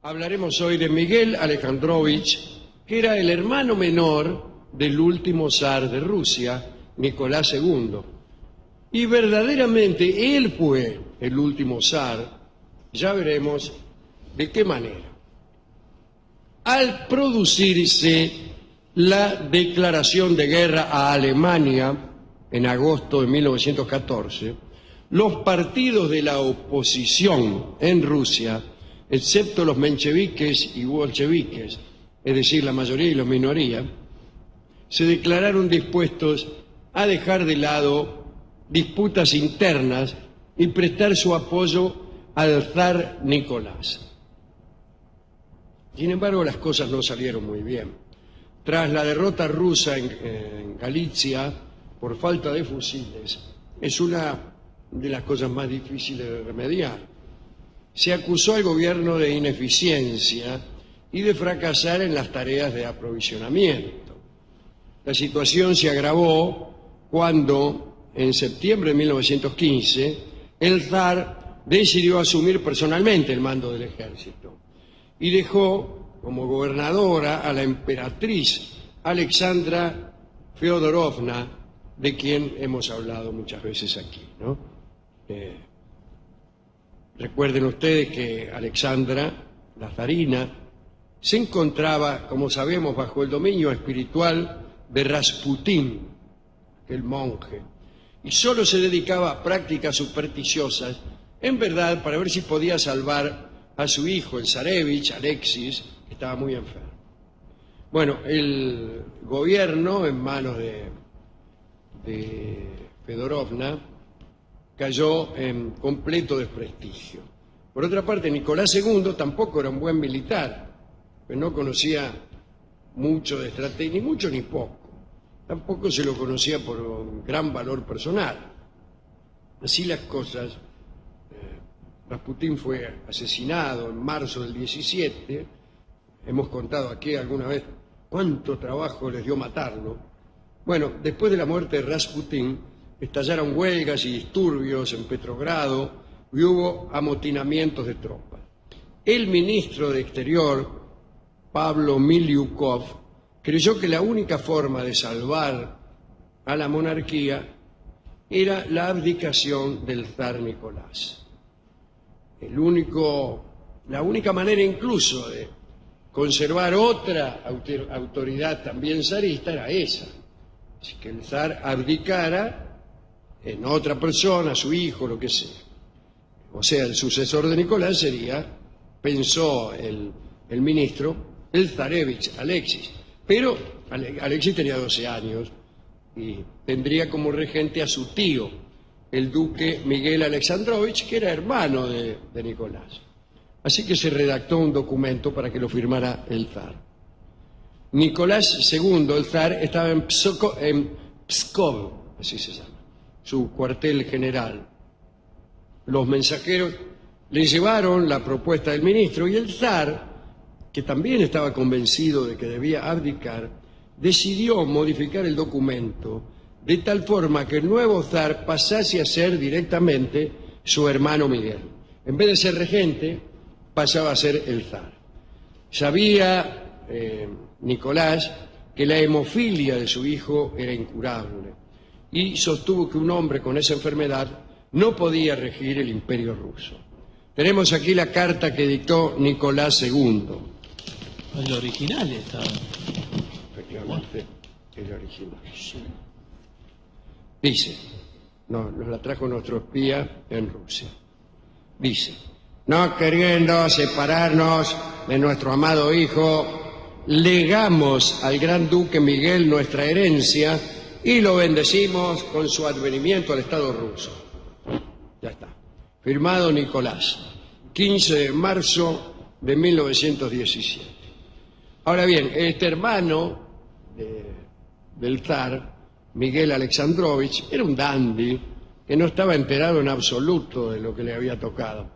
Hablaremos hoy de Miguel Alejandrovich, que era el hermano menor del último zar de Rusia, Nicolás II. Y verdaderamente él fue el último zar, ya veremos de qué manera. Al producirse la declaración de guerra a Alemania en agosto de 1914, los partidos de la oposición en Rusia, excepto los mencheviques y bolcheviques, es decir, la mayoría y la minoría, se declararon dispuestos a dejar de lado disputas internas y prestar su apoyo al zar Nicolás. Sin embargo, las cosas no salieron muy bien. Tras la derrota rusa en Galicia por falta de fusiles, es una de las cosas más difíciles de remediar. Se acusó al gobierno de ineficiencia y de fracasar en las tareas de aprovisionamiento. La situación se agravó cuando, en septiembre de 1915, el zar decidió asumir personalmente el mando del ejército y dejó como gobernadora a la emperatriz Alexandra Feodorovna, de quien hemos hablado muchas veces aquí, ¿no? Recuerden ustedes que Alexandra, la zarina, se encontraba, como sabemos, bajo el dominio espiritual de Rasputín, el monje, y solo se dedicaba a prácticas supersticiosas, en verdad, para ver si podía salvar a su hijo, el zarevich Alexis, que estaba muy enfermo. Bueno, el gobierno en manos de Feodorovna cayó en completo desprestigio. Por otra parte, Nicolás II tampoco era un buen militar, pues no conocía mucho de estrategia, ni mucho ni poco. Tampoco se lo conocía por un gran valor personal. Así las cosas, Rasputín fue asesinado en marzo del 17, hemos contado aquí alguna vez cuánto trabajo les dio matarlo. Bueno, después de la muerte de Rasputín, estallaron huelgas y disturbios en Petrogrado y hubo amotinamientos de tropas. El ministro de Exterior, Pablo Miliukov, creyó que la única forma de salvar a la monarquía era la abdicación del zar Nicolás. La única manera incluso de conservar otra autoridad también zarista era esa, es que el zar abdicara en otra persona, su hijo, lo que sea. O sea, el sucesor de Nicolás sería, pensó el ministro, el zarevich Alexis. Pero Alexis tenía 12 años y tendría como regente a su tío, el duque Miguel Alejandrovich, que era hermano de Nicolás. Así que se redactó un documento para que lo firmara el zar. Nicolás II, el zar, estaba en Pskov, así se llama, su cuartel general. Los mensajeros le llevaron la propuesta del ministro y el zar, que también estaba convencido de que debía abdicar, decidió modificar el documento de tal forma que el nuevo zar pasase a ser directamente su hermano Miguel. En vez de ser regente, pasaba a ser el zar. Sabía Nicolás que la hemofilia de su hijo era incurable y sostuvo que un hombre con esa enfermedad no podía regir el imperio ruso. Tenemos aquí la carta que dictó Nicolás II. El original estaba. Efectivamente, el original. Dice, nos la trajo nuestro espía en Rusia. Dice, no queriendo separarnos de nuestro amado hijo, legamos al gran duque Miguel nuestra herencia y lo bendecimos con su advenimiento al Estado ruso. Ya está. Firmado Nicolás, 15 de marzo de 1917. Ahora bien, este hermano del zar, Miguel Alejandrovich, era un dandy que no estaba enterado en absoluto de lo que le había tocado.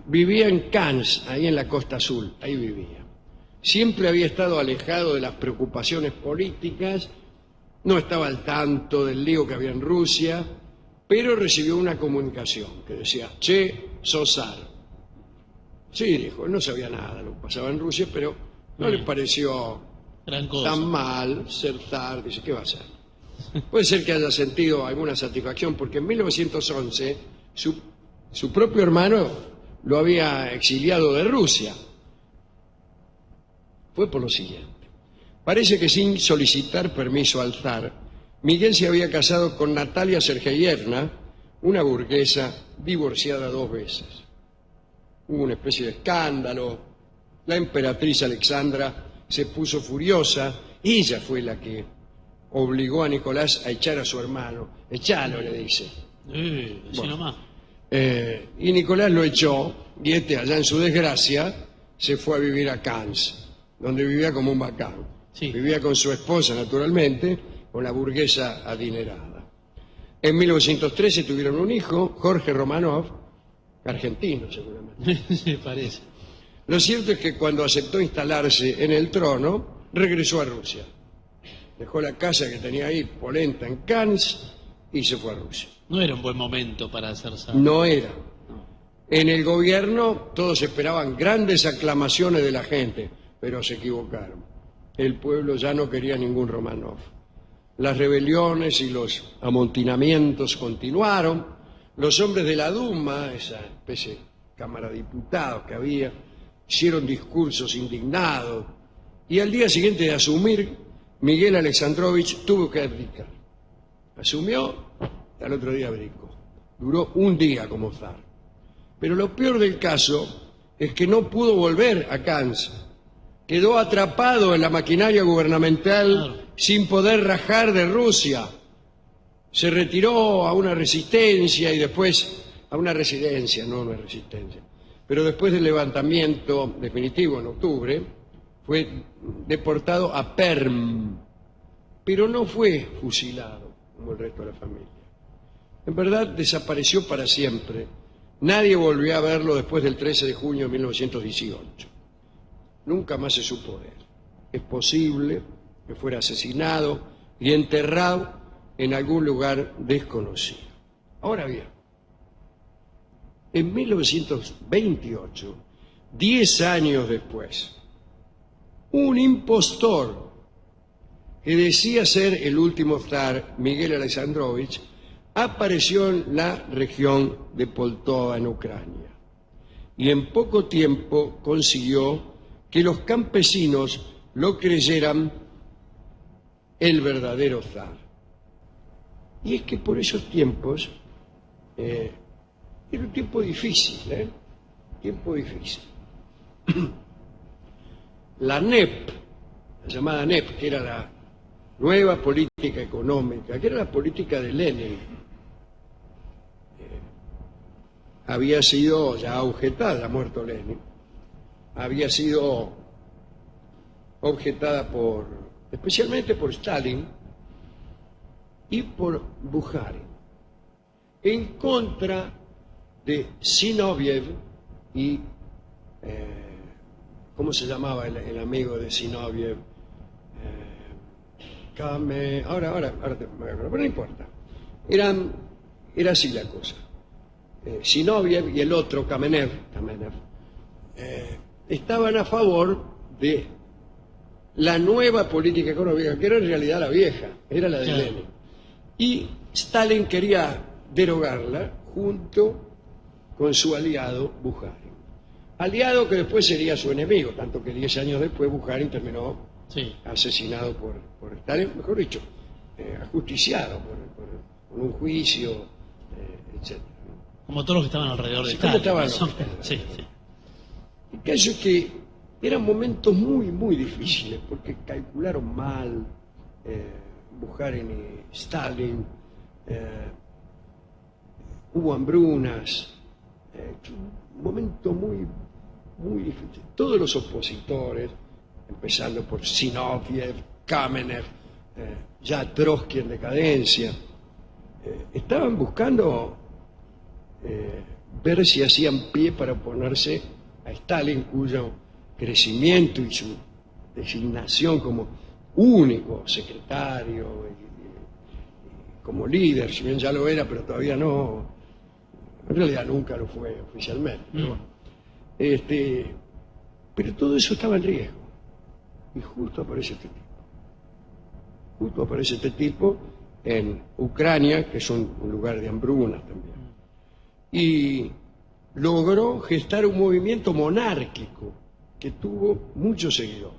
Vivía en Cannes, ahí en la Costa Azul, ahí vivía. Siempre había estado alejado de las preocupaciones políticas, no estaba al tanto del lío que había en Rusia, pero recibió una comunicación que decía, che, sos zar. Sí, dijo, no sabía nada lo que pasaba en Rusia, pero no le pareció Gran cosa. tan mal ser zar. Dice, ¿qué va a hacer? Puede ser que haya sentido alguna satisfacción, porque en 1911 su propio hermano lo había exiliado de Rusia. Fue por lo siguiente. Parece que sin solicitar permiso al zar, Miguel se había casado con Natalia Sergeyevna, una burguesa divorciada 2 veces. Hubo una especie de escándalo. La emperatriz Alexandra se puso furiosa. Ella fue la que obligó a Nicolás a echar a su hermano. Echalo, le dice. Así Bueno. nomás. Y Nicolás lo echó, y allá en su desgracia, se fue a vivir a Cannes, donde vivía como un bacán. Sí. Vivía con su esposa, naturalmente, con la burguesa adinerada. En 1913 tuvieron un hijo, Jorge Romanov, argentino seguramente. Se parece. Lo cierto es que cuando aceptó instalarse en el trono, regresó a Rusia. Dejó la casa que tenía ahí, polenta, en Cannes, y se fue a Rusia. No era un buen momento para hacer zar. No era. En el gobierno todos esperaban grandes aclamaciones de la gente, pero se equivocaron. El pueblo ya no quería ningún Romanov. Las rebeliones y los amontinamientos continuaron. Los hombres de la Duma, esa especie de cámara de diputados que había, hicieron discursos indignados. Y al día siguiente de asumir, Miguel Alexandrovich tuvo que abdicar. Asumió, al otro día abdicó. Duró un día como zar. Pero lo peor del caso es que no pudo volver a Cannes. Quedó atrapado en la maquinaria gubernamental, Claro, sin poder rajar de Rusia. Se retiró a una resistencia y después a una residencia, no una resistencia. Pero después del levantamiento definitivo en octubre, fue deportado a Perm, pero no fue fusilado como el resto de la familia. En verdad desapareció para siempre. Nadie volvió a verlo después del 13 de junio de 1918. Nunca más se supo de él. Es posible que fuera asesinado y enterrado en algún lugar desconocido. Ahora bien, en 1928, 10 años después, un impostor que decía ser el último zar, Miguel Alexandrovich, apareció en la región de Poltova, en Ucrania, y en poco tiempo consiguió que los campesinos lo creyeran el verdadero zar. Y es que por esos tiempos era un tiempo difícil, tiempo difícil. La NEP, la llamada NEP, que era la nueva política económica, que era la política de Lenin, había sido ya objetada, muerto Lenin, había sido objetada especialmente por Stalin y por Bukharin, en contra de Zinoviev y, ¿cómo se llamaba el amigo de Zinoviev? Ahora me acuerdo, pero no importa. Era así la cosa. Zinoviev y el otro, Kamenev, estaban a favor de la nueva política económica, que era en realidad la vieja, era la de Claro. Lenin. Y Stalin quería derogarla junto con su aliado Bukharin. Aliado que después sería su enemigo, tanto que 10 años después Bukharin terminó sí. asesinado por Stalin, mejor dicho, ajusticiado por un juicio, etc. Como todos los que estaban alrededor de Sí, como Stalin, estaban ¿no? los que estaban Sí, alrededor. sí. El caso es que eran momentos muy, muy difíciles, porque calcularon mal Bukharin y Stalin, hubo hambrunas, un momento muy, muy difícil. Todos los opositores, empezando por Zinoviev, Kamenev, ya Trotsky en decadencia, estaban buscando ver si hacían pie para oponerse a Stalin, cuyo crecimiento y su designación como único secretario y como líder, si bien ya lo era, pero todavía no, en realidad nunca lo fue oficialmente. Pero bueno. Pero todo eso estaba en riesgo. Y justo aparece este tipo. Justo aparece este tipo en Ucrania, que es un lugar de hambrunas también. Y logró gestar un movimiento monárquico que tuvo muchos seguidores.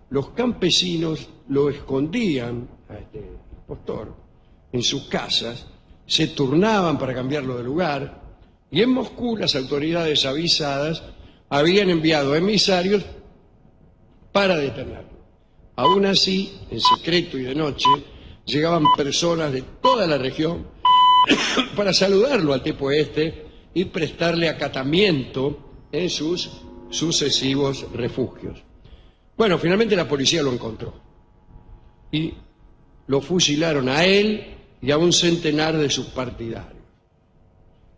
Los campesinos lo escondían a este impostor en sus casas, se turnaban para cambiarlo de lugar, y en Moscú las autoridades avisadas habían enviado emisarios para detenerlo. Aún así, en secreto y de noche, llegaban personas de toda la región para saludarlo al tipo este y prestarle acatamiento en sus sucesivos refugios. Bueno, finalmente la policía lo encontró y lo fusilaron a él y a un centenar de sus partidarios.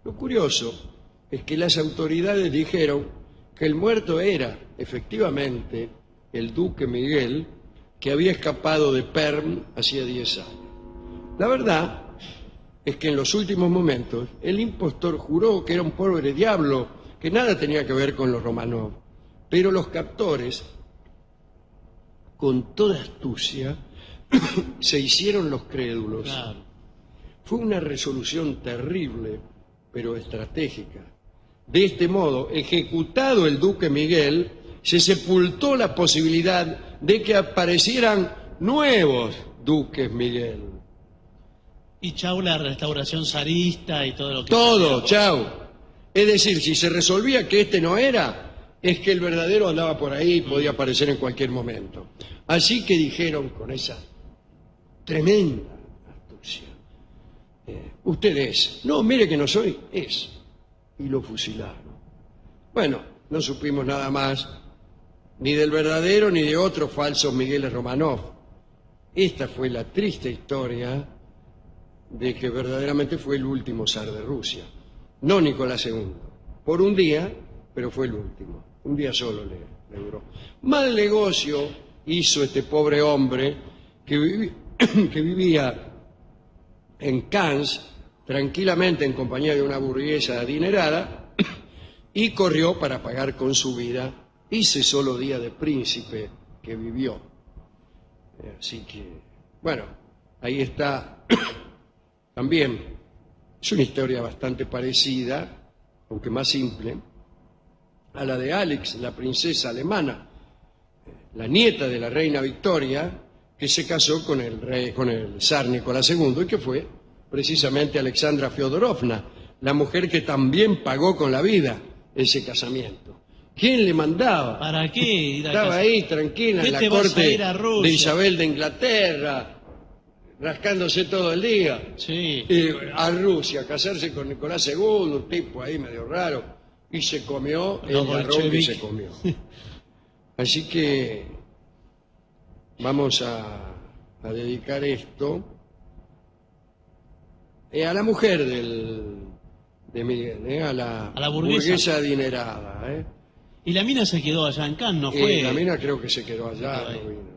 Lo curioso es que las autoridades dijeron que el muerto era, efectivamente, el duque Miguel, que había escapado de Perm hacía 10 años. La verdad es que en los últimos momentos el impostor juró que era un pobre diablo, que nada tenía que ver con los Romanov, pero los captores, con toda astucia, se hicieron los crédulos. Claro. Fue una resolución terrible, pero estratégica. De este modo, ejecutado el duque Miguel, se sepultó la posibilidad de que aparecieran nuevos duques Miguel. Y chau la restauración zarista y todo lo que... Todo, chau. Es decir, si se resolvía que este no era, es que el verdadero andaba por ahí y podía aparecer en cualquier momento. Así que dijeron con esa tremenda astucia, usted es. No, mire que no soy, es. Y lo fusilaron. Bueno, no supimos nada más, ni del verdadero ni de otros falsos Migueles Romanov. Esta fue la triste historia de que verdaderamente fue el último zar de Rusia. No Nicolás II. Por un día, pero fue el último. Un día solo le duró. Mal negocio hizo este pobre hombre que vivía en Cannes, tranquilamente en compañía de una burguesa adinerada, y corrió para pagar con su vida ese solo día de príncipe que vivió. Así que, bueno, ahí está. También es una historia bastante parecida, aunque más simple, a la de Alex, la princesa alemana, la nieta de la reina Victoria, que se casó con el zar Nicolás II y que fue precisamente Alexandra Fyodorovna, la mujer que también pagó con la vida ese casamiento. ¿Quién le mandaba? ¿Para qué ir a Estaba casa? ahí tranquila en ¿Qué la te vas a corte ir a Rusia? de Isabel de Inglaterra, rascándose todo el día. Sí. A Rusia, a casarse con Nicolás II, un tipo ahí medio raro, y se comió el Los garrón que bolcheviques. se comió. Así que vamos a dedicar esto a la mujer de Miguel, a la burguesa. adinerada. Y la mina se quedó allá en Cannes, ¿no fue? La mina creo que se quedó allá, Ahí. no vino.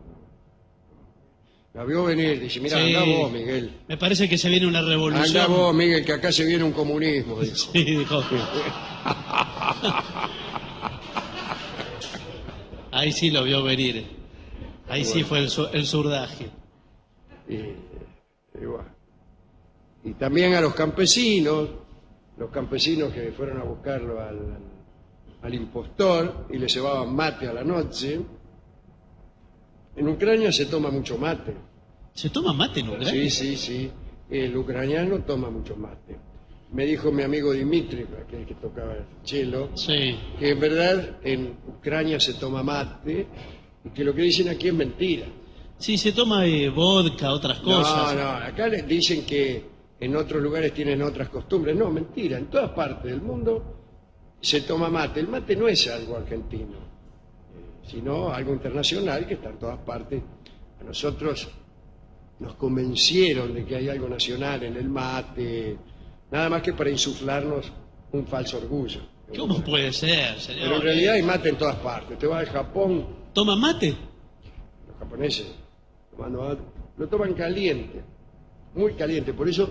La vio venir, dice, mira, Sí. anda vos, Miguel. Me parece que se viene una revolución. Anda vos, Miguel, que acá se viene un comunismo, dijo. Sí, dijo. Ahí sí lo vio venir. Ahí sí fue el surdaje. Y bueno. Y también a los campesinos que fueron a buscarlo al impostor y le llevaban mate a la noche. En Ucrania se toma mucho mate. ¿Se toma mate en Ucrania? Sí. El ucraniano toma mucho mate. Me dijo mi amigo Dimitri, aquel que tocaba el cello, Sí. que en verdad en Ucrania se toma mate y que lo que dicen aquí es mentira. Sí, se toma vodka, otras cosas. No, acá les dicen que en otros lugares tienen otras costumbres. No, mentira, en todas partes del mundo se toma mate. El mate no es algo argentino, sino algo internacional que está en todas partes. A nosotros nos convencieron de que hay algo nacional en el mate, nada más que para insuflarnos un falso orgullo. ¿Cómo puede ser, señor? Pero en realidad hay mate en todas partes. Te vas al Japón, ¿Toma mate? los japoneses lo toman caliente, muy caliente. Por eso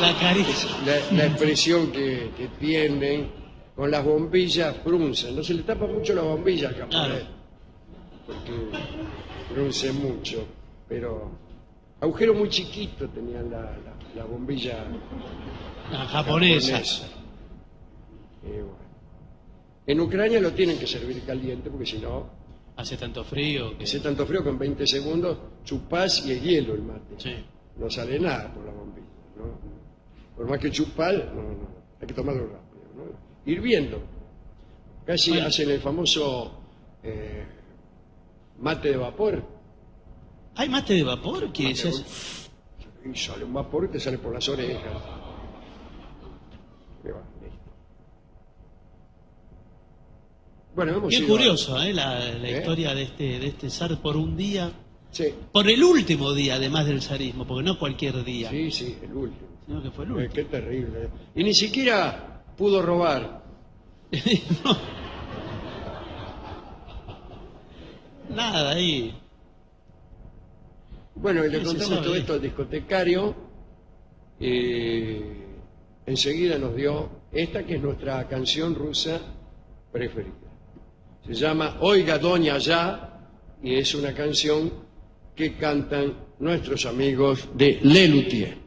La caricia. la expresión que tienen con las bombillas fruncen. No se le tapa mucho la bombilla al japonés, Claro. porque frunce mucho, pero agujero muy chiquito tenían la bombilla La japonesa. Bueno. En Ucrania lo tienen que servir caliente porque si no, Hace tanto frío que... hace tanto frío que en 20 segundos chupás y es hielo el mate. Sí. No sale nada por la bombilla, ¿no? Por más que chupar, no, hay que tomarlo rápido, ¿no? Hirviendo. Casi Bueno. hacen el famoso mate de vapor. ¿Hay mate de vapor? Que Mate se de hace- Y sale un vapor y te sale por las orejas. Y va, listo. Bueno, hemos Qué ido curioso, la ¿Eh? historia de este zar por un día. Sí, Por el último día, además del zarismo, porque no cualquier día, sí, el último. sino que fue el último. Qué terrible. Y ni siquiera pudo robar. No. Nada ahí. Bueno, y le Sí, se contamos sabe. todo esto al discotecario. Enseguida nos dio esta que es nuestra canción rusa preferida. Se llama Oiga Doña Ya y es una canción que cantan nuestros amigos de Le Luthier.